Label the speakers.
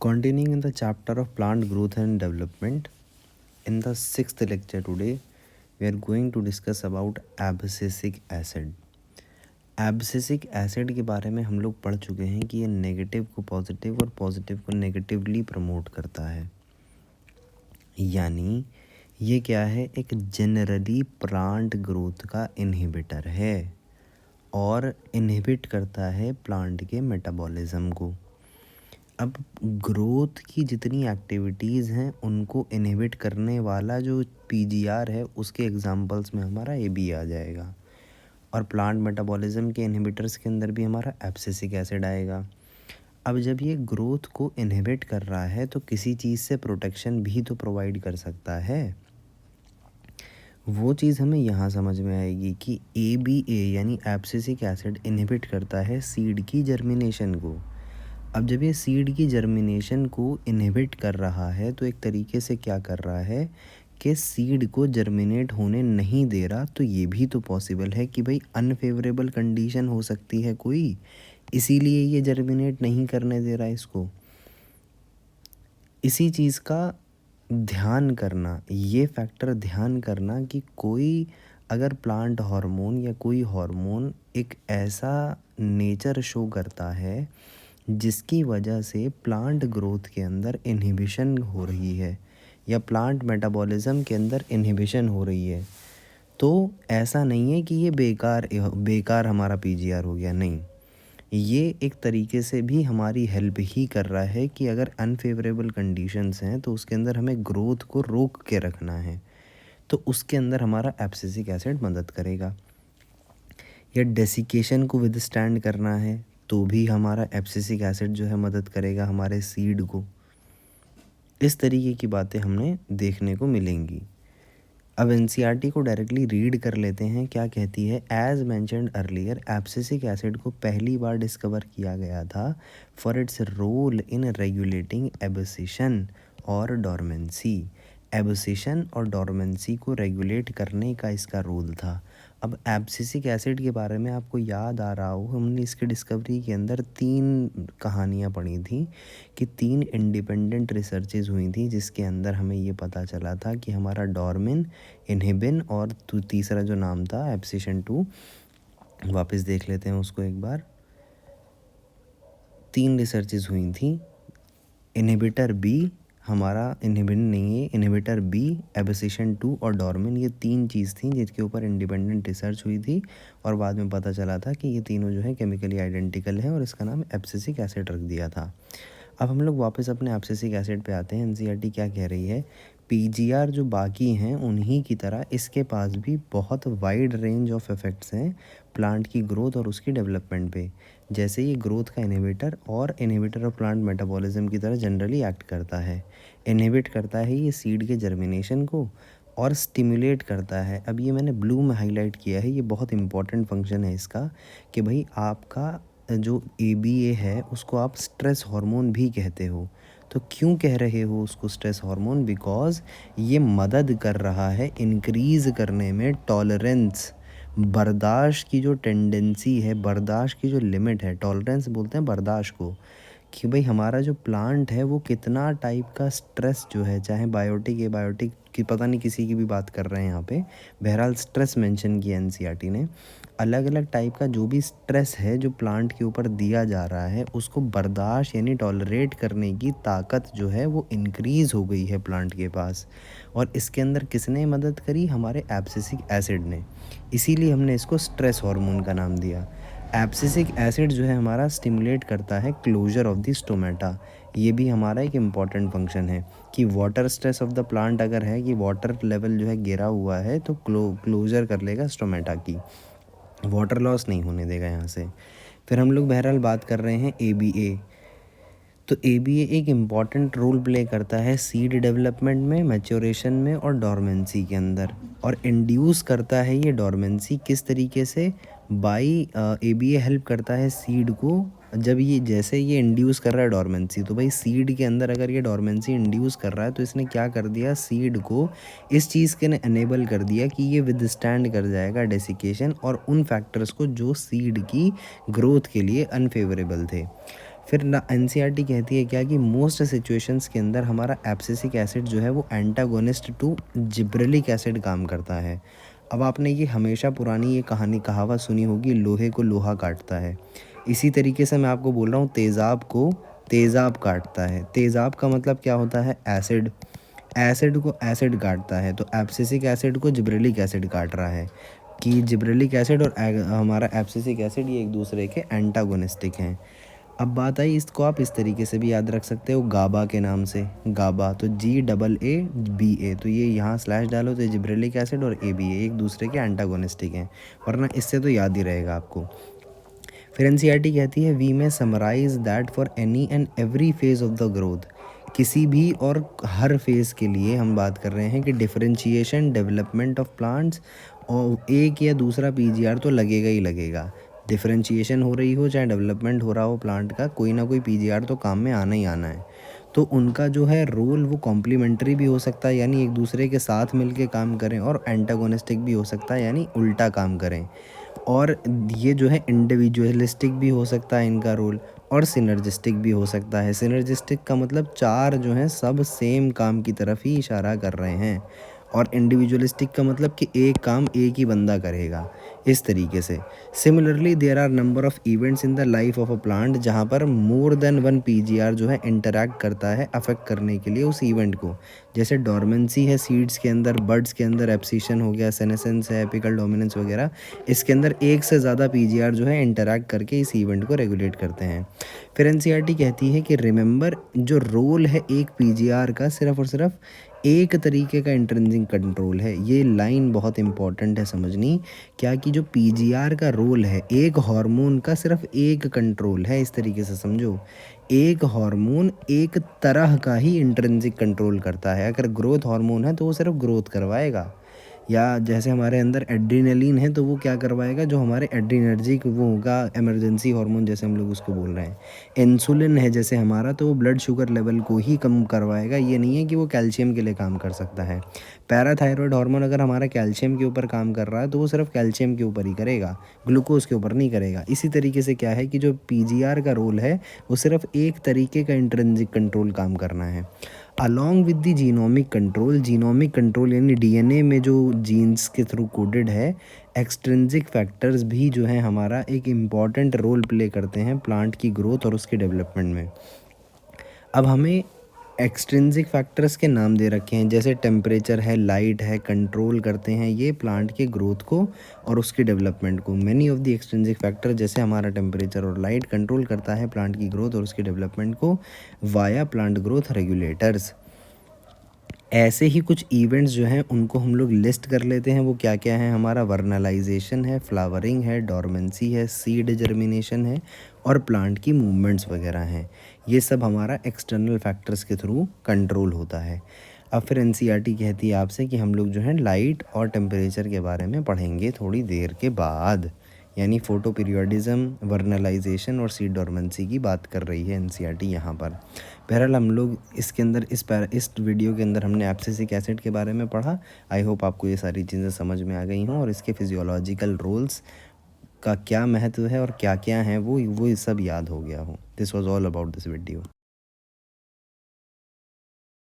Speaker 1: Continuing in the chapter of plant growth and development, in the sixth lecture today, we are going to discuss about abscisic acid. Abscisic acid के बारे में हम लोग पढ़ चुके हैं कि ये नेगेटिव को पॉजिटिव और पॉजिटिव को नेगेटिवली प्रमोट करता है। यानी ये क्या है, एक जनरली प्लांट ग्रोथ का इनहिबिटर है और इनहिबिट करता है प्लांट के मेटाबॉलिज्म को। अब ग्रोथ की जितनी एक्टिविटीज़ हैं उनको इनहिबिट करने वाला जो पीजीआर है उसके एग्जांपल्स में हमारा ए बी आ जाएगा, और प्लांट मेटाबॉलिज्म के इनहिबिटर्स के अंदर भी हमारा एब्सिसिक एसिड आएगा। अब जब ये ग्रोथ को इनहिबिट कर रहा है तो किसी चीज़ से प्रोटेक्शन भी तो प्रोवाइड कर सकता है। वो चीज़ हमें यहाँ समझ में आएगी कि ABA यानी एब्सिसिक एसिड इनहिबिट करता है सीड की जर्मिनेशन को। अब जब ये सीड की जर्मिनेशन को इनहिबिट कर रहा है तो एक तरीके से क्या कर रहा है कि सीड को जर्मिनेट होने नहीं दे रहा। तो ये भी तो पॉसिबल है कि भाई अनफेवरेबल कंडीशन हो सकती है कोई, इसीलिए ये जर्मिनेट नहीं करने दे रहा इसको। इसी चीज़ का ध्यान करना, ये फैक्टर ध्यान करना कि कोई अगर प्लांट हार्मोन या कोई हार्मोन एक ऐसा नेचर शो करता है जिसकी वजह से प्लांट ग्रोथ के अंदर इनहिबिशन हो रही है या प्लांट मेटाबॉलिज्म के अंदर इनहिबिशन हो रही है, तो ऐसा नहीं है कि ये बेकार हमारा पीजीआर हो गया। नहीं, ये एक तरीके से भी हमारी हेल्प ही कर रहा है कि अगर अनफेवरेबल कंडीशंस हैं तो उसके अंदर हमें ग्रोथ को रोक के रखना है, तो उसके अंदर हमारा एब्सिसिक एसिड मदद करेगा। या डेसिकेशन को विदस्टैंड करना है तो भी हमारा एब्सिसिक एसिड जो है मदद करेगा हमारे सीड को। इस तरीके की बातें हमने देखने को मिलेंगी। अब एनसीईआरटी को डायरेक्टली रीड कर लेते हैं, क्या कहती है। As mentioned earlier, abscisic acid को पहली बार डिस्कवर किया गया था for its role in regulating abscission और डोरमेंसी। एब्सिशन और डोरमेंसी को रेगुलेट करने का इसका रोल था। अब एब्सिसिक एसिड के बारे में आपको याद आ रहा हो, हमने इसके डिस्कवरी के अंदर 3 कहानियाँ पढ़ी थी कि 3 इंडिपेंडेंट रिसर्चेज हुई थी जिसके अंदर हमें ये पता चला था कि हमारा डोरमिन, इनहिबिन और तीसरा जो नाम था एब्सिशन 2, वापस देख लेते हैं उसको एक बार। 3 रिसर्चेज हुई थी। इनहिबिटर बी, हमारा इनहिबिन नहीं है, इनहिबिटर बी, एब्सिशन 2 और डोरमिन, ये 3 चीज़ थी जिसके ऊपर इंडिपेंडेंट रिसर्च हुई थी और बाद में पता चला था कि ये तीनों जो है केमिकली आइडेंटिकल हैं और इसका नाम एब्सिसिक एसिड रख दिया था। अब हम लोग वापस अपने एब्सिसिक एसिड पे आते हैं। एनसीईआरटी क्या कह रही है, पीजीआर जो बाकी हैं उन्हीं की तरह इसके पास भी बहुत वाइड रेंज ऑफ इफ़ेक्ट्स हैं प्लांट की ग्रोथ और उसकी डेवलपमेंट पे। जैसे ये ग्रोथ का इनहिबिटर ऑफ प्लांट मेटाबॉलिज्म की तरह जनरली एक्ट करता है। इनहिबिट करता है ये सीड के जर्मिनेशन को और स्टिमुलेट करता है। अब ये मैंने ब्लू में हाईलाइट किया है, ये बहुत इंपॉर्टेंट फंक्शन है इसका कि भाई आपका जो ABA है उसको आप स्ट्रेस हार्मोन भी कहते हो। तो क्यों कह रहे हो उसको स्ट्रेस हार्मोन? बिकॉज ये मदद कर रहा है इंक्रीज़ करने में टॉलरेंस, बर्दाश्त की जो टेंडेंसी है, बर्दाश्त की जो लिमिट है, टॉलरेंस बोलते हैं बर्दाश्त को, कि भाई हमारा जो प्लांट है वो कितना टाइप का स्ट्रेस जो है, चाहे बायोटिक एबायोटिक की पता नहीं किसी की भी बात कर रहे हैं यहाँ पे, बहरहाल स्ट्रेस मेंशन किया एनसीईआरटी ने। अलग अलग टाइप का जो भी स्ट्रेस है जो प्लांट के ऊपर दिया जा रहा है उसको बर्दाश्त यानी टॉलरेट करने की ताकत जो है वो इंक्रीज़ हो गई है प्लांट के पास। और इसके अंदर किसने मदद करी? हमारे एब्सिसिक एसिड ने। इसीलिए हमने इसको स्ट्रेस हार्मोन का नाम दिया। एब्सिसिक एसिड जो है हमारा स्टिमुलेट करता है क्लोजर ऑफ द स्टोमेटा। ये भी हमारा एक इम्पॉर्टेंट फंक्शन है कि water stress of the plant अगर है कि वाटर लेवल जो है गिरा हुआ है तो क्लोजर कर लेगा स्टोमेटा की, वाटर लॉस नहीं होने देगा यहाँ से। फिर हम लोग बहरहाल बात कर रहे हैं ABA। तो ABA एक इम्पॉर्टेंट रोल प्ले करता है सीड डेवलपमेंट में, मैच्योरेशन में और डोरमेंसी के अंदर, और इंड्यूस करता है ये डोरमेंसी किस तरीके से? बाई ABA हेल्प करता है सीड को। जब ये जैसे ये इंड्यूस कर रहा है डोरमेंसी, तो भाई सीड के अंदर अगर ये डोरमेंसी इंड्यूस कर रहा है तो इसने क्या कर दिया, सीड को इस चीज़ के ने एनेबल कर दिया कि ये विदस्टैंड कर जाएगा डेसिकेशन और उन फैक्टर्स को जो सीड की ग्रोथ के लिए अनफेवरेबल थे। फिर ना एनसीईआरटी कहती है क्या कि मोस्ट सिचुएशंस के अंदर हमारा एब्सिसिक एसिड जो है वो एंटागोनिस्ट टू जिब्रेलिक एसिड काम करता है। अब आपने ये हमेशा पुरानी ये कहावत सुनी होगी, लोहे को लोहा काटता है। इसी तरीके से मैं आपको बोल रहा हूँ, तेज़ाब को तेज़ाब काटता है। तेज़ाब का मतलब क्या होता है? एसिड। एसिड को एसिड काटता है, तो एब्सिसिक एसिड को जिब्रेलिक एसिड काट रहा है कि जिब्रेलिक एसिड और हमारा एब्सिसिक एसिड ये एक दूसरे के एंटागोनिस्टिक हैं। अब बात आई, इसको आप इस तरीके से भी याद रख सकते हो, गाबा के नाम से। गाबा तो GAABA, तो ये यहाँ स्लैश डालो तो जिब्रेलिक एसिड और ABA एक दूसरे के एंटागोनिस्टिक हैं, वरना इससे तो याद ही रहेगा आपको। फिर एनसीईआरटी कहती है we may summarise that for any and every phase of the growth, किसी भी और हर फेज़ के लिए हम बात कर रहे हैं कि डिफरेंशिएशन डेवलपमेंट ऑफ प्लांट्स, और एक या दूसरा पीजीआर तो लगेगा ही लगेगा। डिफरेंशिएशन हो रही हो चाहे डेवलपमेंट हो रहा हो प्लांट का, कोई ना कोई पीजीआर तो काम में आना ही आना है। तो उनका जो है रोल वो कॉम्प्लीमेंट्री भी हो सकता है, यानी एक दूसरे के साथ मिलके काम करें, और एंटागोनिस्टिक भी हो सकता है, यानी उल्टा काम करें। और ये जो है इंडिविजुअलिस्टिक भी हो सकता है इनका रोल, और सिनर्जिस्टिक भी हो सकता है। सिनर्जिस्टिक का मतलब चार जो हैं सब सेम काम की तरफ ही इशारा कर रहे हैं, और इंडिविजुअलिस्टिक का मतलब कि एक काम एक ही बंदा करेगा, इस तरीके से। Similarly there are number of events in the life of a plant जहाँ पर मोर देन वन पीजीआर जो है इंटरैक्ट करता है अफेक्ट करने के लिए उस इवेंट को। जैसे डोरमेंसी है सीड्स के अंदर, बर्ड्स के अंदर एब्सिशन हो गया, सेनेसेंस है, एपिकल डोमिनेंस वगैरह, इसके अंदर एक से ज़्यादा पीजीआर जो है इंटरैक्ट करके इस इवेंट को रेगुलेट करते हैं। फिर एनसीईआरटी कहती है कि रिमेंबर, जो रोल है एक पीजीआर का सिर्फ और सिर्फ एक तरीके का इंट्रिंसिक कंट्रोल है। ये लाइन बहुत इंपॉर्टेंट है समझनी, क्या कि जो पीजीआर का रोल है एक हार्मोन का सिर्फ एक कंट्रोल है, इस तरीके से समझो। एक हार्मोन एक तरह का ही इंट्रिंसिक कंट्रोल करता है। अगर ग्रोथ हार्मोन है तो वो सिर्फ ग्रोथ करवाएगा, या जैसे हमारे अंदर एड्रीनलिन है तो वो क्या करवाएगा, जो हमारे एड्रीनर्जिक वो होगा, इमरजेंसी हार्मोन जैसे हम लोग उसको बोल रहे हैं। इंसुलिन है जैसे हमारा, तो वो ब्लड शुगर लेवल को ही कम करवाएगा, ये नहीं है कि वो कैल्शियम के लिए काम कर सकता है। पैराथायरॉयड हार्मोन अगर हमारा कैल्शियम के ऊपर काम कर रहा है तो वो सिर्फ कैल्शियम के ऊपर ही करेगा, ग्लूकोज के ऊपर नहीं करेगा। इसी तरीके से क्या है कि जो पीजीआर का रोल है वो सिर्फ एक तरीके का इंट्रिंसिक कंट्रोल काम करना है। Along with the genomic control यानी डीएनए में जो जीन्स के थ्रू कोडेड है, एक्सट्रिंसिक फैक्टर्स भी जो है हमारा एक इम्पॉर्टेंट रोल प्ले करते हैं प्लांट की ग्रोथ और उसके डेवलपमेंट में। अब हमें एक्सट्रिंसिक फैक्टर्स के नाम दे रखे हैं, जैसे टेम्परेचर है, लाइट है, कंट्रोल करते हैं ये प्लांट के ग्रोथ को और उसके डेवलपमेंट को। Many of the extrinsic factor, जैसे हमारा टेम्परेचर और लाइट, कंट्रोल करता है प्लांट की ग्रोथ और उसके डेवलपमेंट को वाया प्लांट ग्रोथ रेगुलेटर्स। ऐसे ही कुछ इवेंट्स जो हैं उनको हम लोग लिस्ट कर लेते हैं, वो क्या क्या है। हमारा वर्नलाइजेशन है, फ्लावरिंग है, डोरमेंसी है, सीड जर्मिनेशन है, और प्लांट की मूवमेंट्स वगैरह हैं। ये सब हमारा एक्सटर्नल फैक्टर्स के थ्रू कंट्रोल होता है। अब फिर एनसीईआरटी कहती है आपसे कि हम लोग जो है लाइट और टेम्परेचर के बारे में पढ़ेंगे थोड़ी देर के बाद, यानी फोटो पीरियोडिज्म, वर्नलाइजेशन और सीड डोरमेंसी की बात कर रही है एनसीईआरटी यहाँ पर। बहरहाल हम लोग इसके अंदर इस वीडियो के अंदर हमने एब्सिसिक एसिड के बारे में पढ़ा। आई होप आपको ये सारी चीज़ें समझ में आ गई हों, और इसके फिजियोलॉजिकल रोल्स का क्या महत्व है और क्या क्या हैं वो सब याद हो गया हो। This was all about this video.